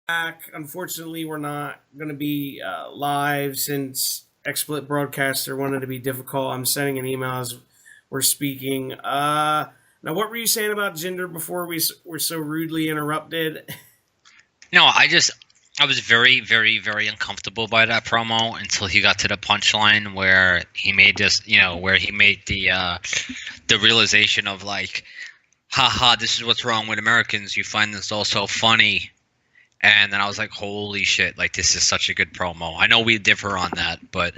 back. Unfortunately, we're not going to be live since XSplit Broadcaster wanted to be difficult. I'm sending an email as we're speaking. Now, what were you saying about Jinder before we were so rudely interrupted? No, I was very, very, very uncomfortable by that promo until he got to the punchline where he made this, where he made the realization of like, haha, this is what's wrong with Americans. You find this all so funny. And then I was like, holy shit, like this is such a good promo. I know we differ on that, but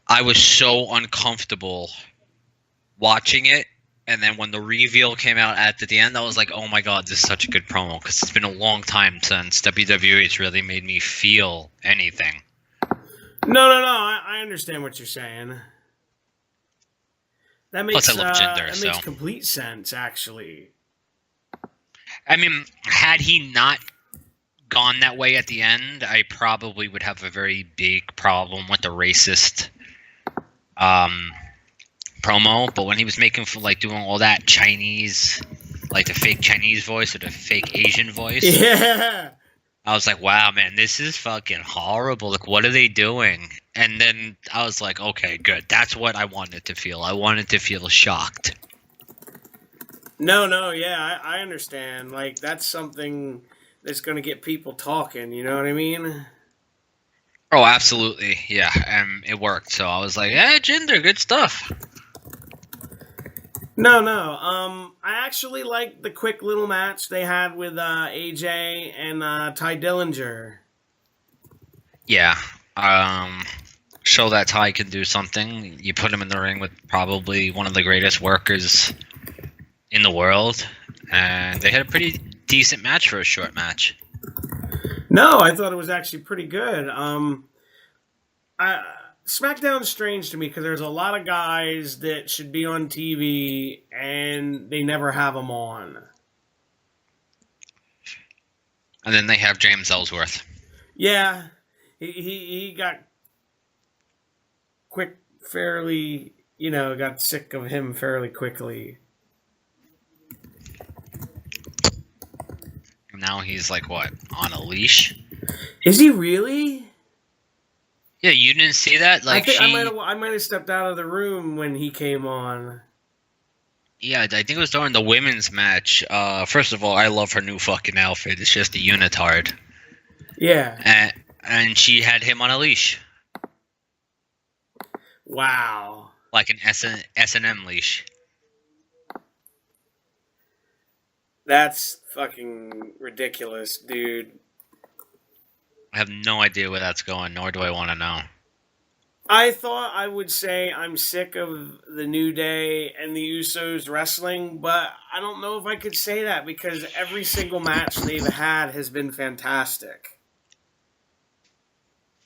I was so uncomfortable watching it. And then when the reveal came out at the end, I was like, oh my god, this is such a good promo. Because it's been a long time since WWE has really made me feel anything. No. I understand what you're saying. That makes, Plus, I love Jinder, makes complete sense, actually. I mean, had he not gone that way at the end, I probably would have a very big problem with the racist promo. But when he was making for like doing all that Chinese, like the fake Chinese voice or the fake Asian voice, yeah, I was like, wow, man, this is fucking horrible. Like, what are they doing? And then I was like, okay, good. That's what I wanted to feel. I wanted to feel shocked. No, yeah, I understand. Like, that's something that's going to get people talking, you know what I mean? Oh, absolutely, yeah, and it worked. So I was like, "Hey, Jinder, good stuff." No. I actually liked the quick little match they had with AJ and Ty Dillinger. Yeah, show that Ty can do something. You put him in the ring with probably one of the greatest workers in the world, and they had a pretty decent match for a short match. No, I thought it was actually pretty good. SmackDown's strange to me because there's a lot of guys that should be on TV and they never have them on. And then they have James Ellsworth. Yeah, he got got sick of him fairly quickly. Now he's like, what, on a leash? Is he really? Yeah, you didn't see that? Like, I might have stepped out of the room when he came on. Yeah, I think it was during the women's match. First of all, I love her new fucking outfit. It's just a unitard. Yeah. And she had him on a leash. Wow. Like an S&M leash. That's fucking ridiculous, dude. I have no idea where that's going, nor do I want to know. I thought I would say I'm sick of the New Day and the Usos wrestling, but I don't know if I could say that because every single match they've had has been fantastic.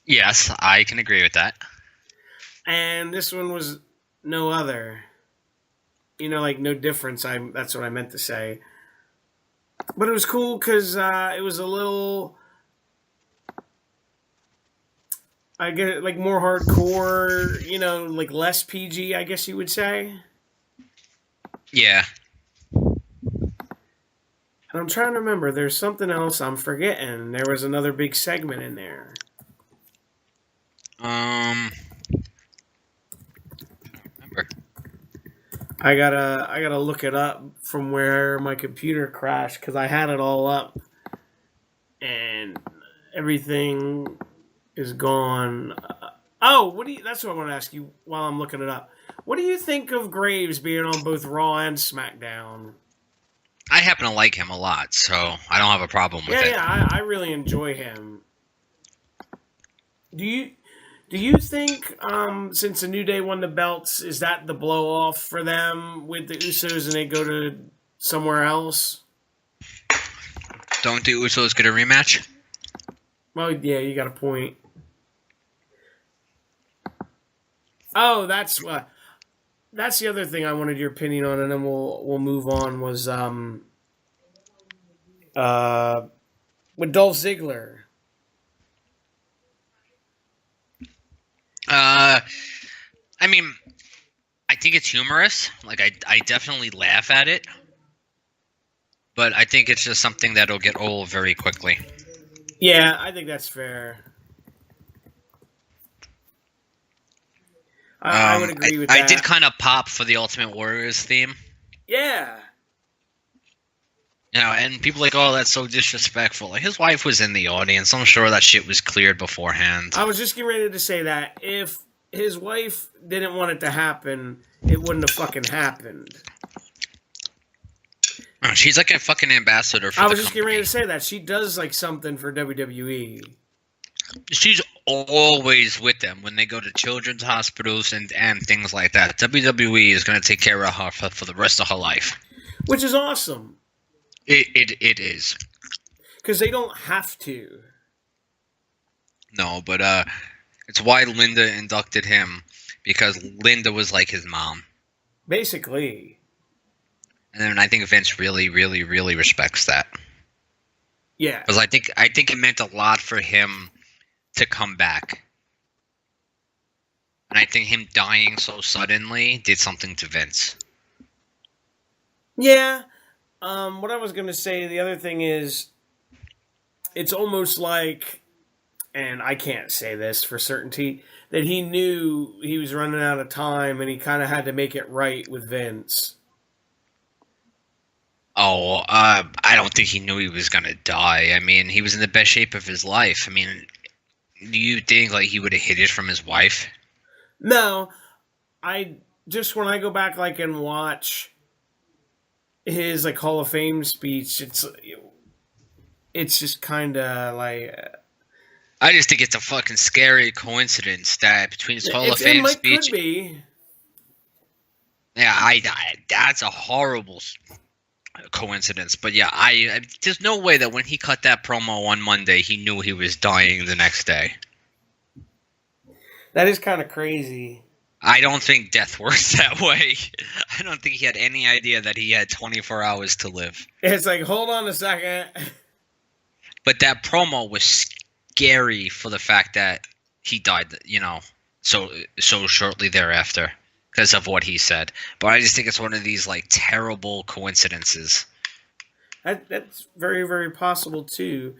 Yes, I can agree with that. And this one was no other. Like no difference. That's what I meant to say. But it was cool because it was a little, I get like more hardcore, like less PG, I guess you would say. Yeah. And I'm trying to remember. There's something else I'm forgetting. There was another big segment in there. I don't remember. I gotta look it up from where my computer crashed because I had it all up and everything is gone. That's what I want to ask you while I'm looking it up. What do you think of Graves being on both Raw and SmackDown? I happen to like him a lot, so I don't have a problem with it. Yeah, I really enjoy him. Do you think, since the New Day won the belts, is that the blow-off for them with the Usos and they go to somewhere else? Don't the Usos get a rematch? Well, yeah, you got a point. Oh, that's the other thing I wanted your opinion on, and then we'll move on, was with Dolph Ziggler. I mean, I think it's humorous. Like, I definitely laugh at it. But I think it's just something that'll get old very quickly. Yeah, I think that's fair. I would agree with I that. did kind of pop for the Ultimate Warriors theme. Yeah. You know, and people are like, oh, that's so disrespectful. Like, his wife was in the audience. I'm sure that shit was cleared beforehand. I was just getting ready to say that. If his wife didn't want it to happen, it wouldn't have fucking happened. Oh, she's like a fucking ambassador for I the was just company. getting ready to say that. She does like something for WWE. She's always with them when they go to children's hospitals and things like that. WWE is going to take care of her for the rest of her life. Which is awesome. It is. Because they don't have to. No, but it's why Linda inducted him, because Linda was like his mom. Basically. And then I think Vince really, really, really respects that. Yeah. Because I think it meant a lot for him to come back. And I think him dying so suddenly did something to Vince. Yeah. What I was going to say, the other thing is, it's almost like, and I can't say this for certainty, that he knew he was running out of time and he kind of had to make it right with Vince. Oh, I don't think he knew he was gonna die. I mean, he was in the best shape of his life. I mean, do you think like he would have hid it from his wife? No, I just when I go back like and watch his like Hall of Fame speech, it's just kind of like. I just think it's a fucking scary coincidence that between his Hall of Fame speech. Could be. Yeah, that's a horrible coincidence. But yeah, I there's no way that when he cut that promo on Monday, he knew he was dying the next day. That is kind of crazy. I don't think death works that way. I don't think he had any idea that he had 24 hours to live. It's like, hold on a second. But that promo was scary for the fact that he died, you know, so shortly thereafter because of what he said. But I just think it's one of these like terrible coincidences. That's very, very possible too.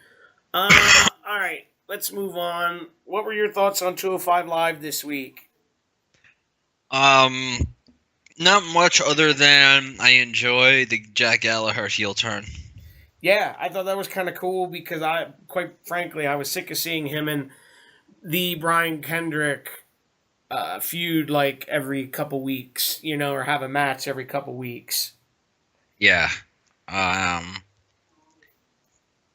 All right, let's move on. What were your thoughts on 205 Live this week? Not much other than I enjoy the Jack Gallagher heel turn. Yeah, I thought that was kind of cool because quite frankly, I was sick of seeing him and the Brian Kendrick feud like every couple weeks, you know, or have a match every couple weeks. Yeah.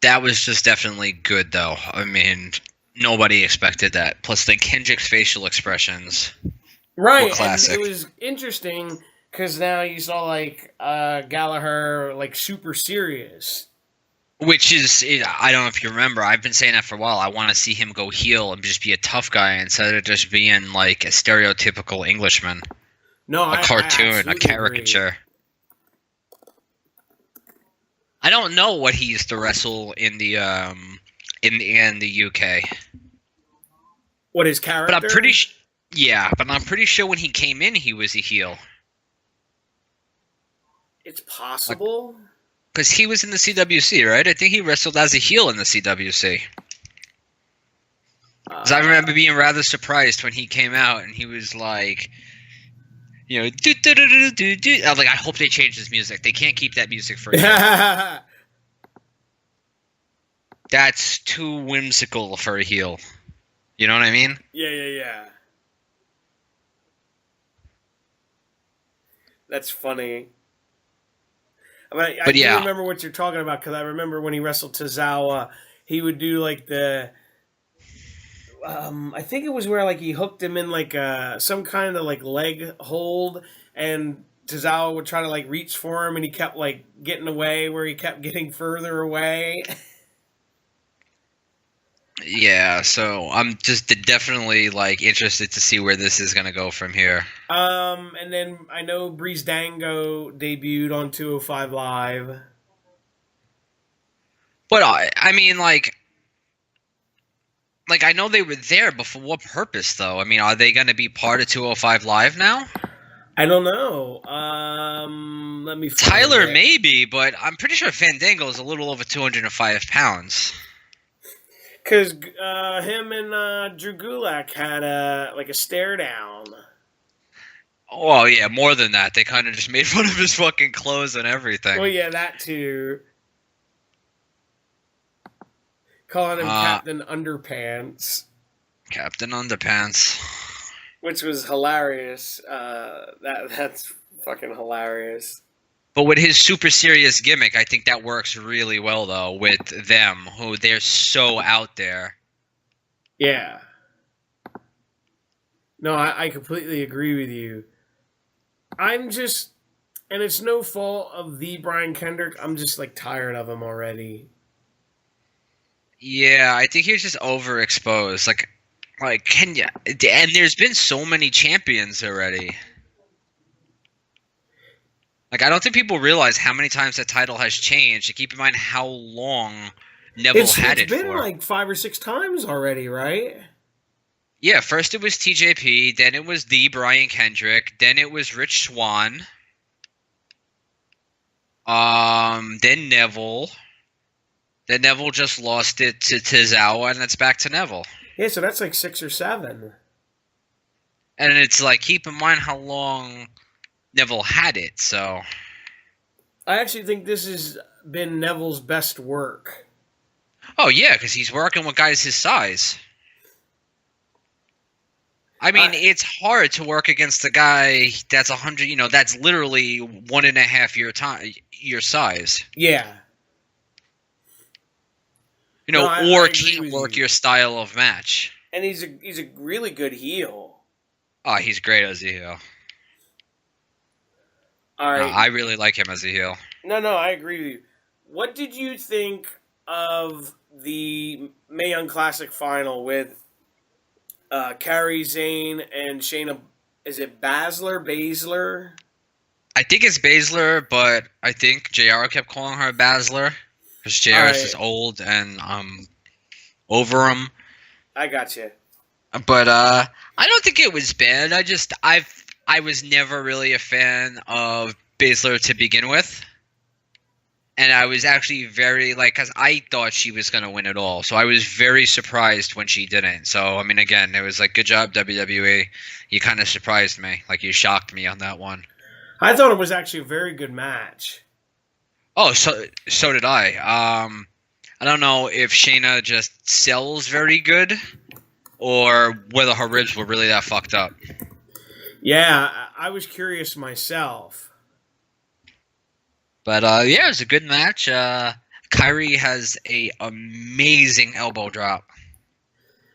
That was just definitely good, though. I mean, nobody expected that. Plus, the Kendrick's facial expressions. Right, and it was interesting because now you saw like Gallagher like super serious. Which is, I don't know if you remember, I've been saying that for a while. I want to see him go heel and just be a tough guy instead of just being like a stereotypical Englishman. No, a cartoon, a caricature. Agree. I don't know what he used to wrestle in the UK. What his character? But I'm pretty but I'm pretty sure when he came in, he was a heel. It's possible. Because he was in the CWC, right? I think he wrestled as a heel in the CWC. Because I remember being rather surprised when he came out and he was like, you know, I was like, I hope they change his music. They can't keep that music for you. That's too whimsical for a heel. You know what I mean? Yeah. That's funny. I mean, I do remember what you're talking about because I remember when he wrestled Tozawa, he would do like the. I think it was where like he hooked him in like some kind of like leg hold, and Tozawa would try to like reach for him, and he kept like getting away, where he kept getting further away. Yeah, so I'm just definitely like interested to see where this is gonna go from here. And then I know Breeze Dango debuted on 205 Live. But I mean, like I know they were there, but for what purpose, though? I mean, are they gonna be part of 205 Live now? I don't know. Let me. Tyler maybe, but I'm pretty sure Fandango is a little over 205 pounds. Because him and Drew Gulak had a stare down. Oh yeah, more than that. They kind of just made fun of his fucking clothes and everything. Well, yeah, that too. Calling him Captain Underpants. Captain Underpants. Which was hilarious. That's fucking hilarious. But with his super serious gimmick, I think that works really well, though, with them, who they're so out there. Yeah. No, I completely agree with you. I'm just, and it's no fault of the Brian Kendrick, I'm just, like, tired of him already. Yeah, I think he's just overexposed. Like, can you? And there's been so many champions already. Like, I don't think people realize how many times that title has changed. And keep in mind how long Neville had it for. It's been like 5 or 6 times already, right? Yeah, first it was TJP, then it was the Brian Kendrick, then it was Rich Swann, then Neville. Then Neville just lost it to Tozawa, and it's back to Neville. Yeah, so that's like 6 or 7. And it's like, keep in mind how long Neville had it, so. I actually think this has been Neville's best work. Oh, yeah, because he's working with guys his size. I mean, it's hard to work against a guy that's 100, that's literally 1.5 your size. Yeah. Or can't work your style of match. And he's a really good heel. Oh, he's great as a heel. All right. I really like him as a heel. No, I agree with you. What did you think of the Mae Young Classic final with Kairi Sane and Shayna? Is it Baszler? I think it's Baszler, but I think JR kept calling her Baszler. Because JR is old and over him. I got you. But I don't think it was bad. I was never really a fan of Baszler to begin with. And I was actually very, because I thought she was going to win it all. So I was very surprised when she didn't. So, I mean, again, it was like, good job, WWE. You kind of surprised me. Like, you shocked me on that one. I thought it was actually a very good match. Oh, so did I. I don't know if Shayna just sells very good or whether her ribs were really that fucked up. Yeah, I was curious myself. But, yeah, it was a good match. Kairi has a amazing elbow drop.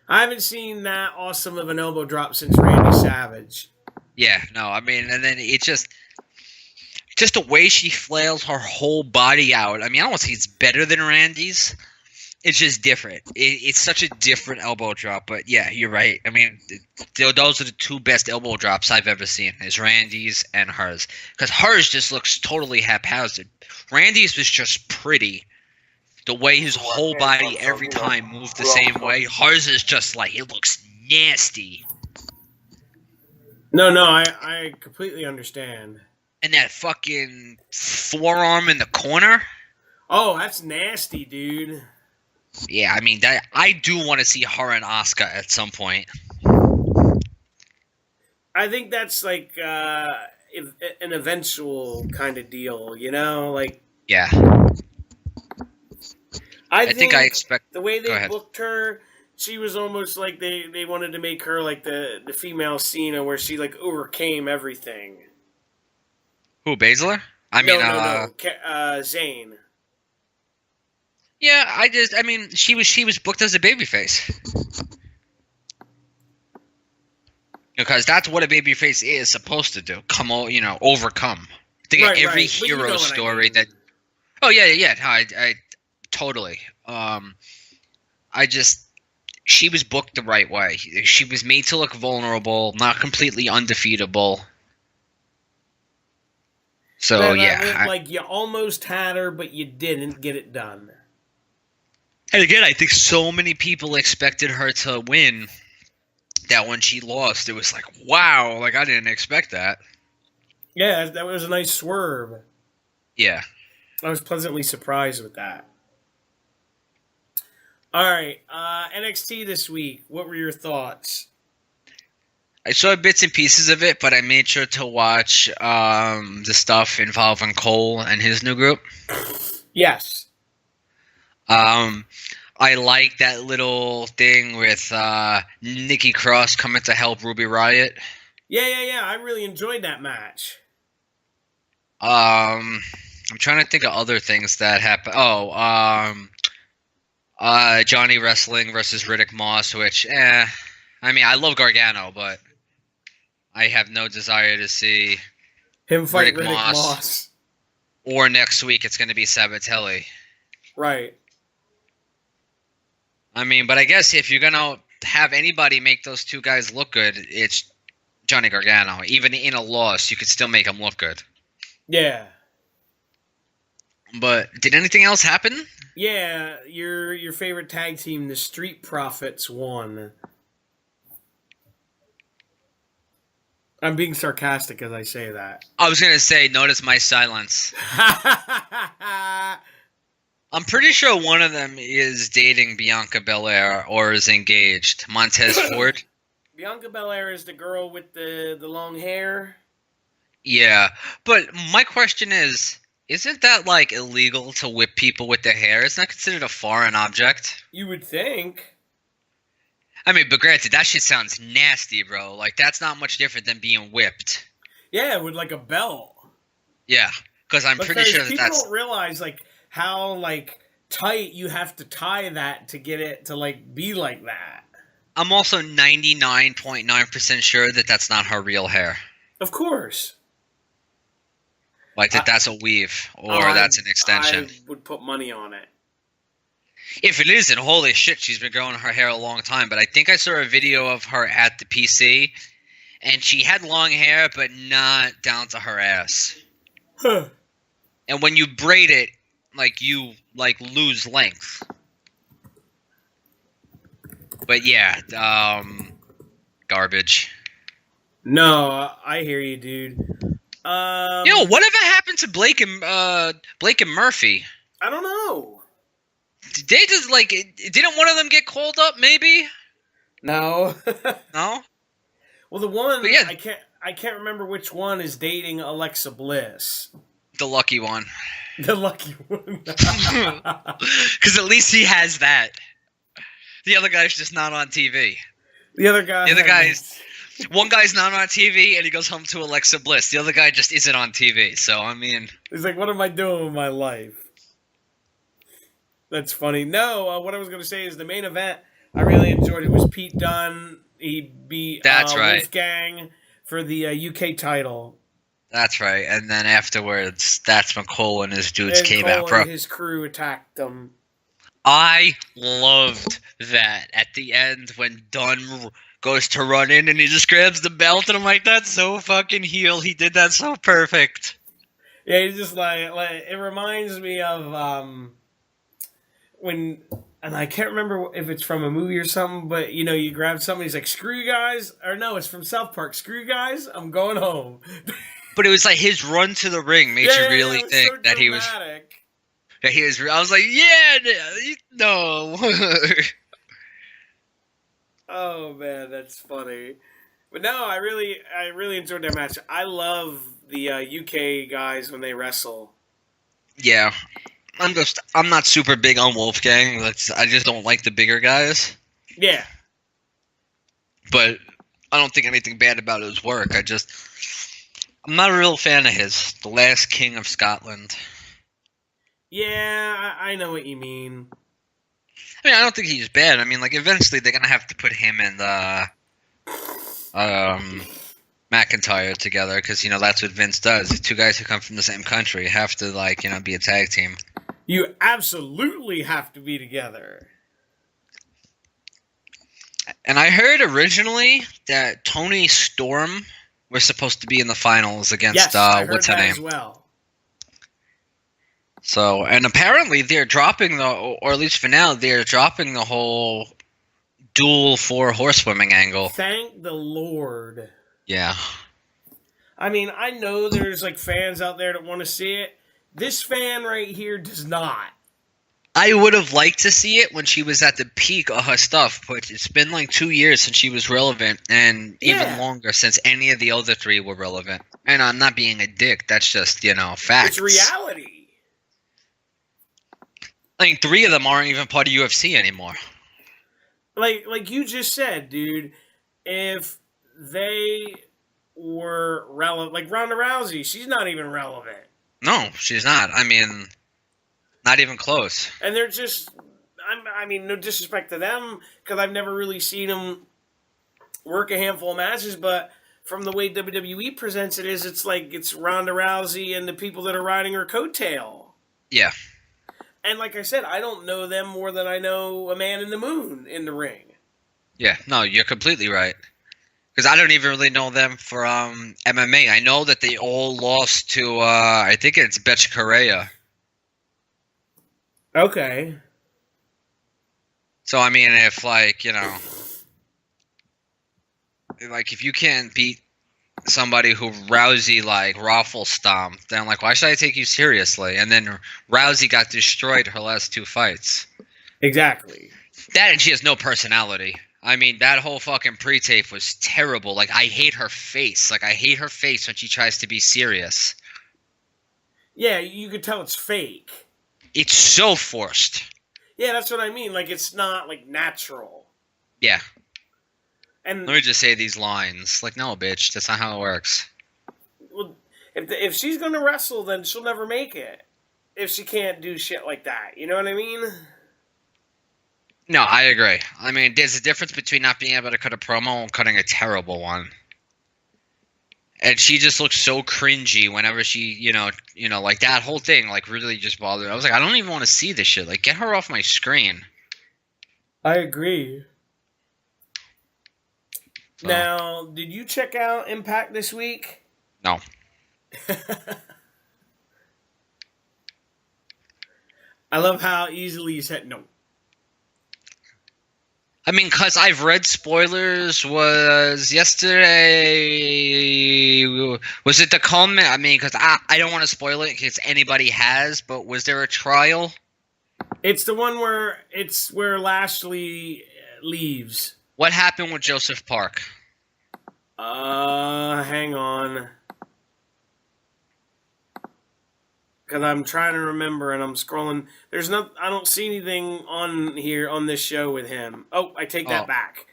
I haven't seen that awesome of an elbow drop since Randy Savage. Yeah, no, I mean, and then it just the way she flails her whole body out. I mean, I don't say it's better than Randy's. It's just different. It's such a different elbow drop. But yeah, you're right. I mean, those are the two best elbow drops I've ever seen, is Randy's and hers. Because hers just looks totally haphazard. Randy's was just pretty. The way his whole body every time moved the same way. Hers is just like, it looks nasty. No, I completely understand. And that fucking forearm in the corner. Oh, that's nasty, dude. Yeah, I mean, I do want to see her and Asuka at some point. I think that's like an eventual kind of deal, Like, yeah. I think I expect the way they booked her, she was almost like they wanted to make her like the female Cena, where she like overcame everything. Who, Baszler? No. Zane. Yeah, I mean, she was booked as a babyface. Because that's what a babyface is supposed to do. Overcome. Think of every hero story that. Oh yeah. I totally. She was booked the right way. She was made to look vulnerable, not completely undefeatable. So yeah, like you almost had her, but you didn't get it done. And again, I think so many people expected her to win that when she lost, it was like, wow, like I didn't expect that. Yeah, that was a nice swerve. Yeah. I was pleasantly surprised with that. All right, NXT this week. What were your thoughts? I saw bits and pieces of it, but I made sure to watch the stuff involving Cole and his new group. Yes. I like that little thing with Nikki Cross coming to help Ruby Riott. Yeah. I really enjoyed that match. I'm trying to think of other things that happened. Johnny Wrestling versus Riddick Moss, which, I mean, I love Gargano, but I have no desire to see him fight Riddick Moss. Or next week, it's going to be Sabatelli. Right. I mean, but I guess if you're going to have anybody make those two guys look good, it's Johnny Gargano. Even in a loss, you could still make him look good. Yeah. But did anything else happen? Yeah, your favorite tag team, the Street Profits, won. I'm being sarcastic as I say that. I was going to say, notice my silence. I'm pretty sure one of them is dating Bianca Belair or is engaged. Montez Ford. Bianca Belair is the girl with the long hair. Yeah, but my question is, isn't that like illegal to whip people with their hair? Isn't that considered a foreign object? You would think. I mean, but granted, that shit sounds nasty, bro. Like, that's not much different than being whipped. Yeah, with like a belt. Yeah, because I'm pretty sure people that's... don't realize like how like tight you have to tie that to get it to like be like that. I'm also 99.9% sure that that's not her real hair. Of course. Like that's a weave or that's an extension. I would put money on it. If it isn't, holy shit, she's been growing her hair a long time. But I think I saw a video of her at the PC, and she had long hair, but not down to her ass. Huh. And when you braid it, like, you, like, lose length. But yeah, garbage. No, I hear you, dude. Yo, whatever happened to Blake and Murphy? I don't know. Did they just, like, didn't one of them get called up, maybe? No. No? Well, the one, yeah. I can't remember which one is dating Alexa Bliss. The lucky one. The lucky one. Because at least he has that. The other guy's just not on TV. The other guy's... One guy's not on TV, and he goes home to Alexa Bliss. The other guy just isn't on TV, so, I mean... He's like, what am I doing with my life? That's funny. No, what I was going to say is the main event, I really enjoyed it, was Pete Dunne. He beat Wolfgang for the UK title. That's right. And then afterwards, that's when Cole and his dudes came out, bro. And his crew attacked them. I loved that at the end when Dunne goes to run in and he just grabs the belt, and I'm like, that's so fucking heel. He did that so perfect. Yeah, he's just like it reminds me of when, and I can't remember if it's from a movie or something, but you know, you grab somebody, he's like, screw you guys, or no, it's from South Park, screw you guys, I'm going home. But it was like his run to the ring made you really think so that he was. That he was. I was like, yeah, no. Oh man, that's funny. But no, I really enjoyed that match. I love the UK guys when they wrestle. Yeah, I'm not super big on Wolfgang. I just don't like the bigger guys. Yeah. But I don't think anything bad about his work. I'm not a real fan of his. The Last King of Scotland. Yeah, I know what you mean. I mean, I don't think he's bad. I mean, like, eventually they're gonna have to put him and McIntyre together because, you know, that's what Vince does. The two guys who come from the same country have to, like, you know, be a tag team. You absolutely have to be together. And I heard originally that Tony Storm was supposed to be in the finals against what's her name? As well. So, and apparently they're dropping or at least for now, they're dropping the whole dual 4 horsewomen angle. Thank the Lord. Yeah. I mean, I know there's like fans out there that want to see it. This fan right here does not. I would have liked to see it when she was at the peak of her stuff, but it's been like 2 years since she was relevant, and even Yeah. longer since any of the other three were relevant. And I'm not being a dick. That's just, facts. It's reality. Like 3 of them aren't even part of UFC anymore. Like you just said, dude, if they were relevant, like Ronda Rousey, she's not even relevant. No, she's not. I mean, not even close. And they're just, I mean, no disrespect to them, because I've never really seen them work a handful of matches, but from the way WWE presents it, it's like it's Ronda Rousey and the people that are riding her coattail. Yeah. And like I said, I don't know them more than I know a man in the moon in the ring. Yeah, no, you're completely right. Because I don't even really know them for MMA. I know that they all lost to, I think it's Betch Correa. Okay. So, I mean, if, like, if you can't beat somebody who Rousey, like, raffle stomped, then, like, why should I take you seriously? And then Rousey got destroyed her last 2 fights. Exactly. That, and she has no personality. I mean, that whole fucking pre-tape was terrible. Like, I hate her face. Like, I hate her face when she tries to be serious. Yeah, you could tell it's fake. It's so forced. Yeah, that's what I mean. Like, it's not, like, natural. Yeah. And Let me just say these lines. Like, no, bitch, that's not how it works. well, if she's going to wrestle, then she'll never make it. If she can't do shit like that. You know what I mean? No, I agree. I mean, there's a difference between not being able to cut a promo and cutting a terrible one. And she just looks so cringy whenever she, like that whole thing, like, really just bothered. I was like, I don't even want to see this shit. Like, get her off my screen. I agree. So, Now, did you check out Impact this week? no. I love how easily you said no. I mean, because I've read spoilers. Was yesterday... Was it the comment? I mean, because I don't want to spoil it in case anybody has, but was there a trial? It's the one where Lashley leaves. What happened with Joseph Park? Hang on. Because I'm trying to remember and I'm scrolling. I don't see anything on here on this show with him. Oh, I take that back.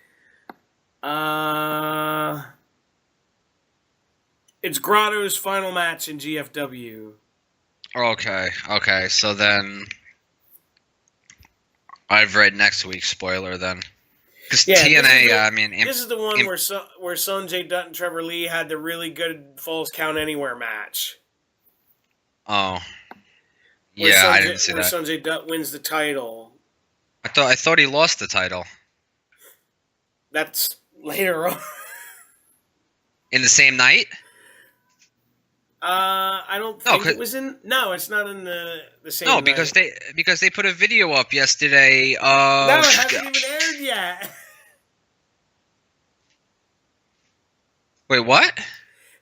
It's Grotto's final match in GFW. Okay. So then I've read next week's spoiler then. Because TNA, this is the one where Sonjay Dutt and Trevor Lee had the really good Falls Count Anywhere match. Oh. Yeah, I didn't see that. Where Sonjay Dutt wins the title. I thought he lost the title. That's later on. In the same night? I don't think it was in. No, it's not in the same. No, night. because they put a video up yesterday. No, it hasn't even aired yet. Wait, what?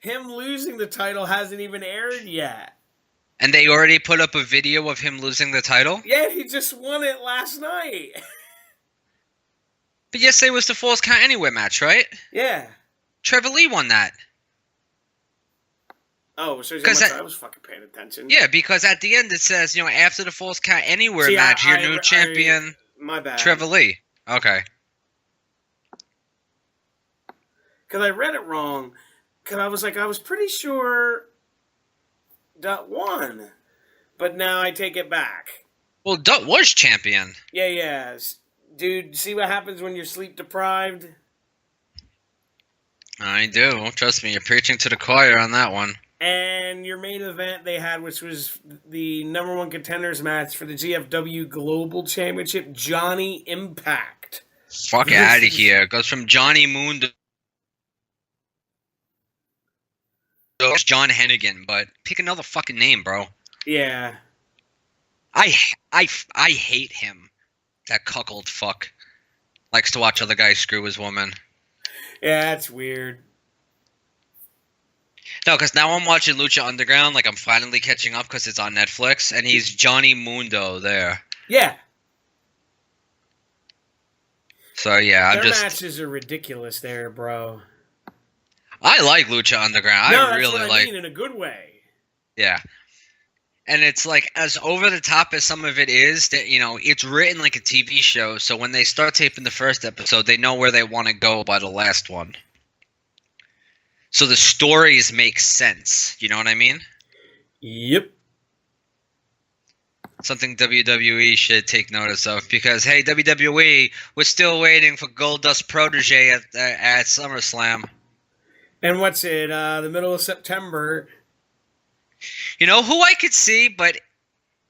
Him losing the title hasn't even aired yet. And they already put up a video of him losing the title? Yeah, he just won it last night. But yesterday was the Falls Count Anywhere match, right? Yeah. Trevor Lee won that. Oh, so I was fucking paying attention. Yeah, because at the end it says, after the Falls Count Anywhere match, your new champion, my bad, Trevor Lee. Okay. Because I read it wrong. Because I was pretty sure Dutt won. But now I take it back. Well, Dutt was champion. Yeah. Dude, see what happens when you're sleep deprived? I do. Trust me, you're preaching to the choir on that one. And your main event they had, which was the number 1 contenders match for the GFW Global Championship, Johnny Impact. Fuck out of here. It goes from Johnny Moon to John Hennigan, but pick another fucking name, bro. Yeah. I hate him. That cuckold fuck. Likes to watch other guys screw his woman. Yeah, that's weird. No, because now I'm watching Lucha Underground. Like, I'm finally catching up because it's on Netflix, and he's Johnny Mundo there. Yeah. So yeah, Their matches are ridiculous there, bro. I like Lucha Underground. No, I that's really what I like. mean in a good way. Yeah. And it's like as over the top as some of it is, that it's written like a TV show. So when they start taping the first episode, they know where they want to go by the last one. So the stories make sense. You know what I mean? Yep. Something WWE should take notice of because hey, WWE, we're still waiting for Goldust Protege at SummerSlam. And what's it? The middle of September. You know who I could see, but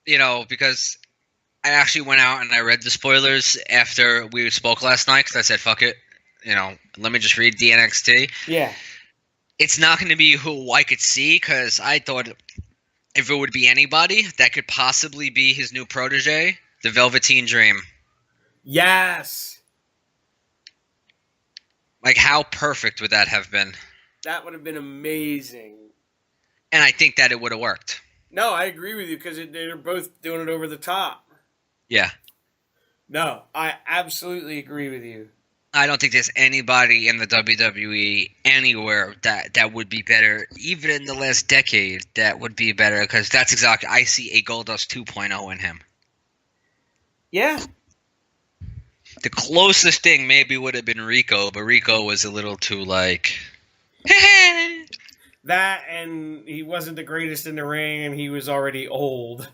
because I actually went out and I read the spoilers after we spoke last night because I said fuck it, let me just read the NXT. Yeah. It's not going to be who I could see because I thought if it would be anybody that could possibly be his new protege, the Velveteen Dream. Yes. Like how perfect would that have been? That would have been amazing. And I think that it would have worked. No, I agree with you because they're both doing it over the top. Yeah. No, I absolutely agree with you. I don't think there's anybody in the WWE anywhere that would be better, even in the last decade, that would be better because that's exactly I see a Goldust 2.0 in him. Yeah. The closest thing maybe would have been Rico, but Rico was a little too like that, and he wasn't the greatest in the ring, and he was already old.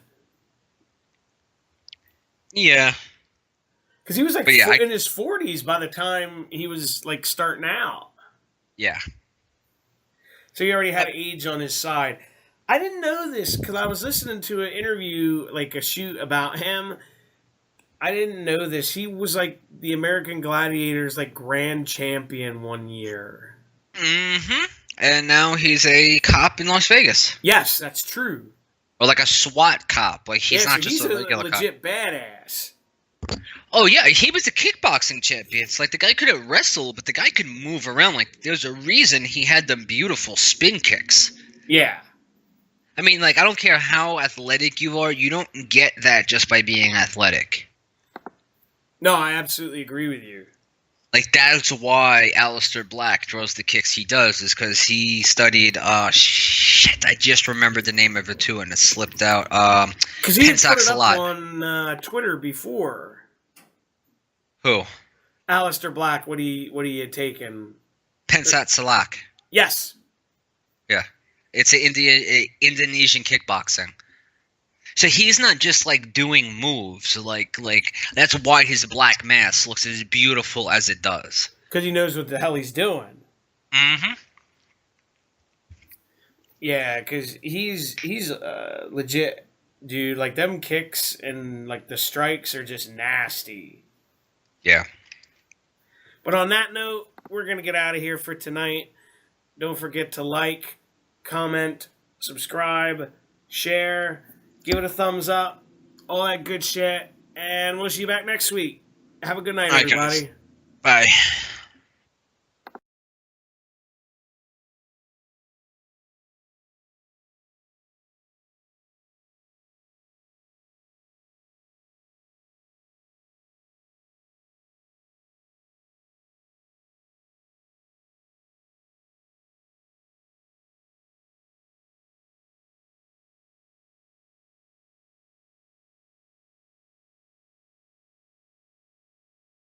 Yeah. Because he was like in his 40s by the time he was like starting out. Yeah. So he already had age on his side. I didn't know this because I was listening to an interview, like a shoot about him. I didn't know this. He was like the American Gladiators like grand champion one year. Mm-hmm. And now he's a cop in Las Vegas. Yes, that's true. Or like a SWAT cop. Like he's not just a regular cop. legit badass. Oh yeah, he was a kickboxing champion. It's like the guy couldn't wrestle, but the guy could move around. Like there's a reason he had them beautiful spin kicks. Yeah. I mean, like I don't care how athletic you are, you don't get that just by being athletic. No, I absolutely agree with you. Like that's why Aleister Black throws the kicks he does, is because he studied. Shit, I just remembered the name of it too, and it slipped out. Because he put it up on Twitter before. Who? Aleister Black. What he had taken? Pensat Salak. Yes. Yeah, it's Indonesian kickboxing. So he's not just like doing moves, like that's why his black mask looks as beautiful as it does. Because he knows what the hell he's doing. Mm-hmm. Yeah, because he's legit, dude. Like them kicks and like the strikes are just nasty. Yeah. But on that note, we're gonna get out of here for tonight. Don't forget to like, comment, subscribe, share. Give it a thumbs up, all that good shit, and we'll see you back next week. Have a good night, everybody. Guys. Bye.